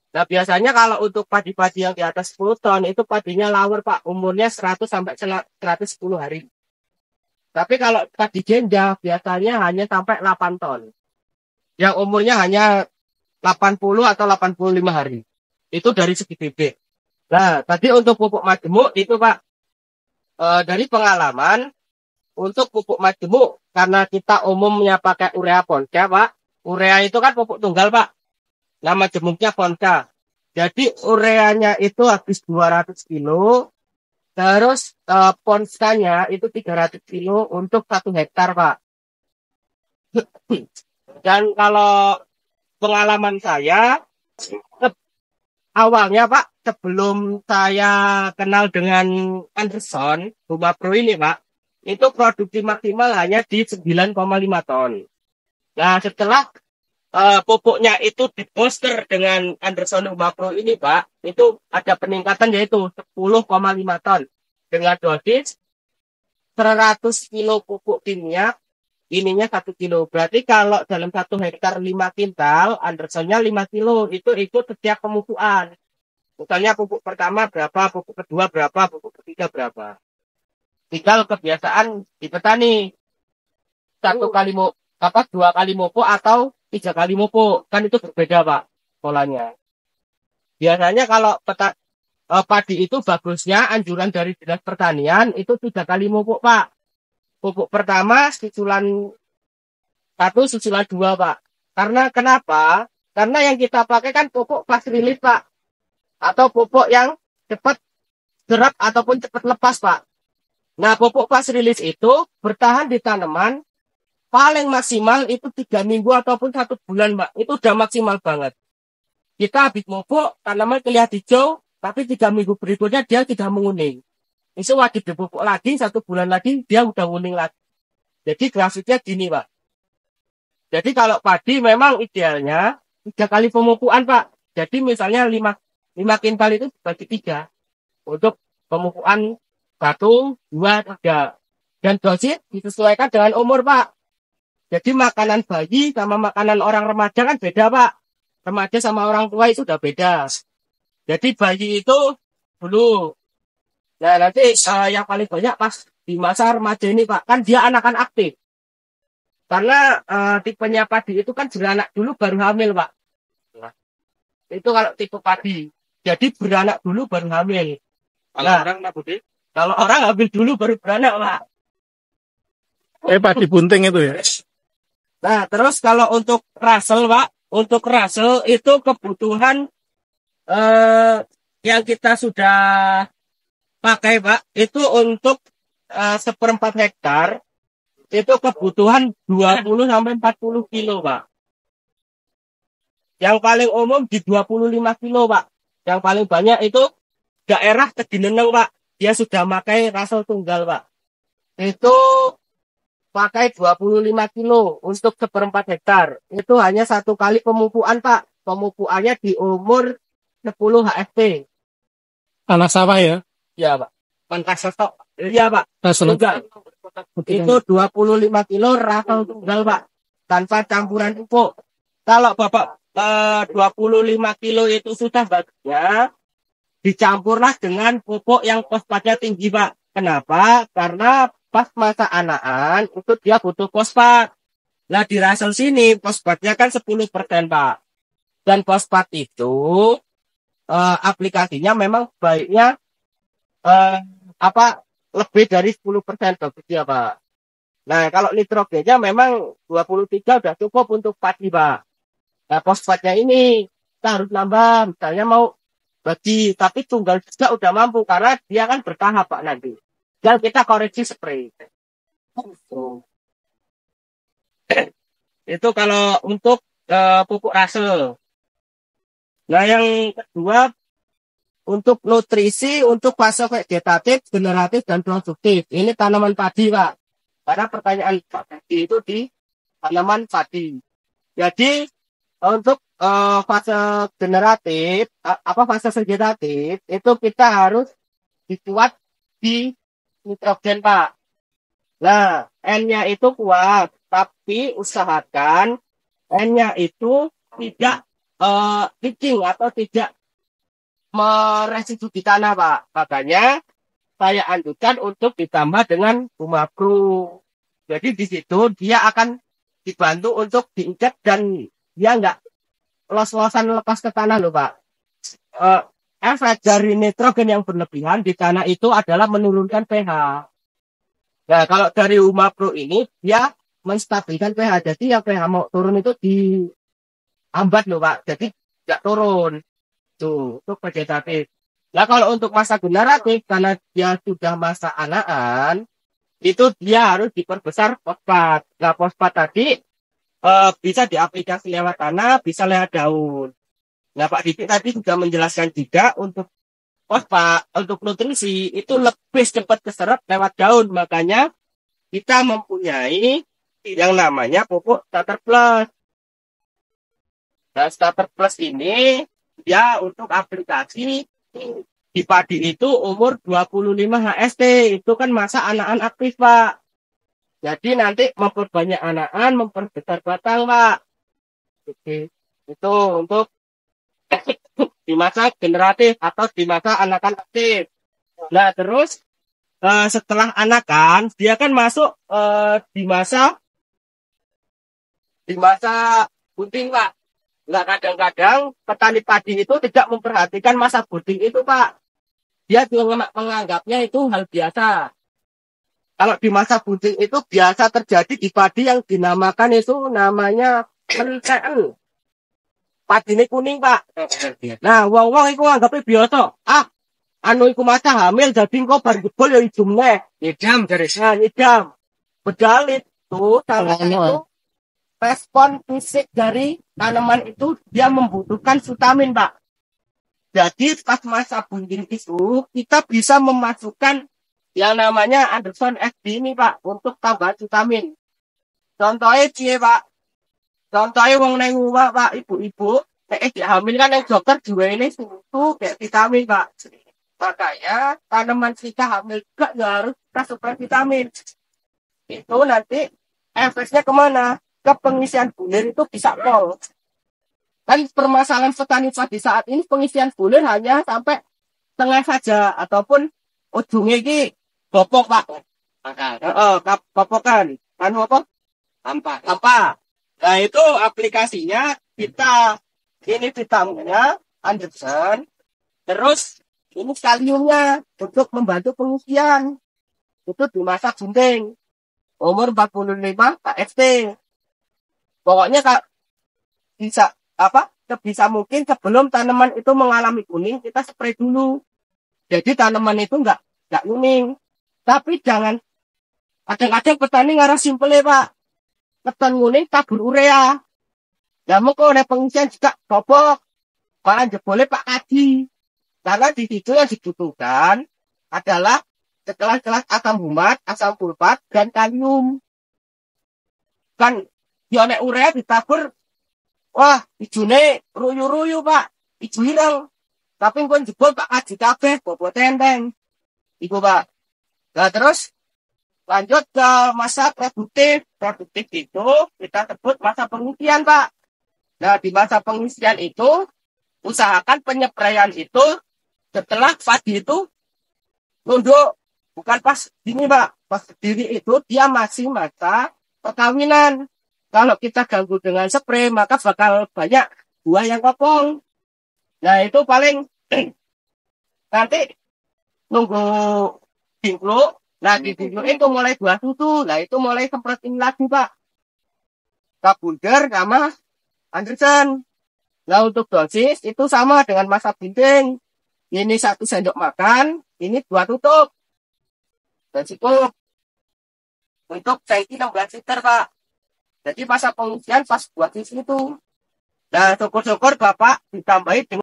Nah, biasanya kalau untuk padi-padi yang di atas 10 ton, itu padinya lawer, Pak. Umurnya 100 sampai 110 hari. Tapi kalau padi ganja, biasanya hanya sampai 8 ton. Yang umurnya hanya 80 atau 85 hari. Itu dari segi bibit. Nah, tadi untuk pupuk majemuk, itu Pak, dari pengalaman, untuk pupuk majemuk, karena kita umumnya pakai urea ponca, Pak. Urea itu kan pupuk tunggal, Pak. Nama jemuknya ponca. Jadi ureanya itu habis 200 kilo, terus ponsanya itu 300 kilo untuk 1 hektar, Pak. Dan kalau pengalaman saya, awalnya Pak, sebelum saya kenal dengan Anderson, Buma Pro ini Pak, itu produksi maksimal hanya di 9,5 ton. Nah, setelah pupuknya itu diposter dengan Anderson Buma Pro ini Pak, itu ada peningkatan yaitu 10,5 ton. Dengan dosis 100 kilo pupuk kimia, ininya 1 kilo. Berarti kalau dalam 1 hektar 5 kintal, Andersonnya 5 kilo. Itu ikut setiap pemupukan. Misalnya pupuk pertama berapa, pupuk kedua berapa, pupuk ketiga berapa. Tinggal kebiasaan di petani. 1 kali apa 2 kali mupu atau 3 kali mupu. Kan itu berbeda Pak polanya. Biasanya kalau padi itu bagusnya anjuran dari Dinas Pertanian itu 3 kali mupu Pak. Pupuk pertama susulan 1, susulan 2 Pak. Karena kenapa? Karena yang kita pakai kan pupuk fast release Pak. Atau pupuk yang cepat serap ataupun cepat lepas Pak. Nah, pupuk fast release itu bertahan di tanaman paling maksimal itu 3 minggu ataupun 1 bulan, Pak. Itu udah maksimal banget. Kita habis pupuk, tanaman kelihatan hijau, tapi 3 minggu berikutnya dia tidak menguning. Itu wajib dipupuk lagi, 1 bulan lagi dia udah menguning lagi. Jadi grafiknya gini, Pak. Jadi kalau padi memang idealnya 3 kali pemupukan, Pak. Jadi misalnya 5 kintal itu bagi 3 untuk pemupukan 1, 2, 3. Dan dosis disesuaikan dengan umur, Pak. Jadi makanan bayi sama makanan orang remaja kan beda, Pak. Remaja sama orang tua itu sudah beda. Jadi bayi itu dulu. Nah, nanti yang paling banyak pas di masa remaja ini, Pak. Kan dia anakan aktif. Karena tipenya padi itu kan beranak dulu baru hamil, Pak. Nah, itu kalau tipe padi. Jadi beranak dulu baru hamil. Kalau orang, Pak Budi? Kalau orang hamil dulu baru beranak, Pak. Padi bunting itu ya? Nah, terus kalau untuk Russell, Pak, untuk Russell itu kebutuhan yang kita sudah pakai, Pak, itu untuk 1/4 hektar, itu kebutuhan 20 sampai 40 kilo, Pak. Yang paling umum di 25 kilo, Pak. Yang paling banyak itu daerah Tegineneng, Pak. Dia sudah pakai Russell tunggal, Pak. Itu pakai 25 kilo untuk 1/4 hektar. Itu hanya 1 kali pemupukan, Pak. Pemupukannya di umur 10 HFT. Tanah sawah ya? Ya, Pak. Pantas stok. Iya, Pak. Tunggal. Itu 25 kilo Russell tunggal, Pak. Tanpa campuran pupuk. Kalau Bapak 25 kilo itu sudah bagusnya, dicampurlah dengan pupuk yang fosfatnya tinggi, Pak. Kenapa? Karena pas masa anakan itu dia butuh fosfat. Nah, di Russell sini fosfatnya kan 10%, Pak. Dan fosfat itu aplikasinya memang baiknya lebih dari 10% bagusnya, Pak. Nah, kalau nitrogennya memang 23 udah cukup untuk padi, Pak. Nah, fosfatnya ini kita harus nambah, misalnya mau bagi, tapi tunggal juga udah mampu karena dia kan bertahap, Pak, nanti. Dan kita koreksi spray. Itu kalau untuk pupuk Russell. Nah, yang kedua untuk nutrisi untuk fase vegetatif, generatif, dan produktif. Ini tanaman padi, Pak. Karena pertanyaan Pak tadi itu di tanaman padi. Jadi untuk fase generatif, fase vegetatif, itu kita harus dibuat di nitrogen, Pak. Nah, N-nya itu kuat, tapi usahakan N-nya itu tidak leaching atau tidak meresidu di tanah, Pak. Makanya saya anjurkan untuk ditambah dengan Bumapro. Jadi di situ dia akan dibantu untuk diinjak dan dia nggak los-losan lepas ke tanah loh, Pak. Eh, Efek dari nitrogen yang berlebihan di tanah itu adalah menurunkan pH. Nah, kalau dari Bumapro ini dia menstabilkan pH. Jadi yang pH mau turun itu dihambat loh, Pak. Jadi tidak turun. Tuh, untuk vegetatif. Nah, kalau untuk masa generatif, karena dia sudah masa anakan, itu dia harus diperbesar fosfat. Nah, fosfat tadi bisa diaplikasi lewat tanah, bisa lewat daun. Nah, Pak Diki tadi juga menjelaskan juga untuk fosfat, untuk nutrisi itu lebih cepat keserap lewat daun. Makanya kita mempunyai yang namanya pupuk starter plus. Nah, starter plus ini dia untuk aplikasi di padi itu umur 25 HST. Itu kan masa anakan aktif, Pak. Jadi nanti memperbanyak anakan, memperbesar batang, Pak. Oke. Itu untuk di masa generatif atau di masa anakan aktif. Nah, terus setelah anakan, dia kan masuk di masa bunting, Pak. Nggak, kadang-kadang petani padi itu tidak memperhatikan masa bunting itu, Pak. Dia juga menganggapnya itu hal biasa. Kalau di masa bunting itu biasa terjadi di padi yang dinamakan itu namanya penelitian. Padi ini kuning, Pak. Nah, wong-wong itu anggapnya biasa. Anu iku masa hamil jadi engko bar jebol ya idumne. Idam dari sana, idam. Bedalit tuh salah itu respon fisik dari tanaman itu dia membutuhkan vitamin, Pak. Jadi pas masa bunting itu kita bisa memasukkan yang namanya Anderson FD ini, Pak, untuk tambahan vitamin. Contohnya cie, Pak. Contohnya wong neng rumah, Pak, ibu-ibu hamil kan yang dokter juga ini susu kayak vitamin, Pak. Makanya tanaman kita hamil juga ya harus kita suplai vitamin. Itu nanti efeknya kemana? Ke pengisian bulir itu bisa nol. Kan permasalahan petani padi saat ini pengisian bulir hanya sampai tengah saja ataupun ujungnya ini bopok, Pak. Popokan. Kan apa? Sampah. Nah, itu aplikasinya kita ini vitaminnya Anderson. Terus ini kaliumnya untuk membantu pengisian. Itu di masa bunting. Umur 45 KFT. Pokoknya Kak bisa sebisa mungkin sebelum tanaman itu mengalami kuning, kita spray dulu. Jadi tanaman itu enggak kuning. Tapi jangan kadang-kadang petani ngarah simple, Pak. Keton kuning tabur urea. Ya mengko oleh pengisian juga bobok. Malah jebole Pak Kadi. Karena di situ yang dibutuhkan adalah kelas-kelas asam humat, asam sulfat, dan kalium. Kan nek urea ditabur, wah, ijune ruyu-ruyu, Pak. Ijo ireng. Tapi pun jebol Pak Kaji kabeh, bobot tenteng. Iku, Pak. Nah, terus lanjut ke masa produktif. Produktif itu kita sebut masa pengisian, Pak. Nah, di masa pengisian itu, usahakan penyepraian itu setelah padi itu nunduk. Bukan pas ini, Pak. Pas diri itu dia masih masa perkawinan. Kalau kita ganggu dengan spray, maka bakal banyak buah yang kopong. Nah, itu paling nanti nunggu dingkluk. Nah, di dingkluk itu mulai buah susu. Nah, itu mulai semprotin lagi, Pak. Kabulder sama Anderson. Nah, untuk dosis itu sama dengan masa bunting. Ini 1 sendok makan, ini 2 tutup. Dan cukup untuk tangki 16 liter, Pak. Jadi masa pengisian pas buat di situ. Nah, syukur-syukur Bapak ditambahi dengan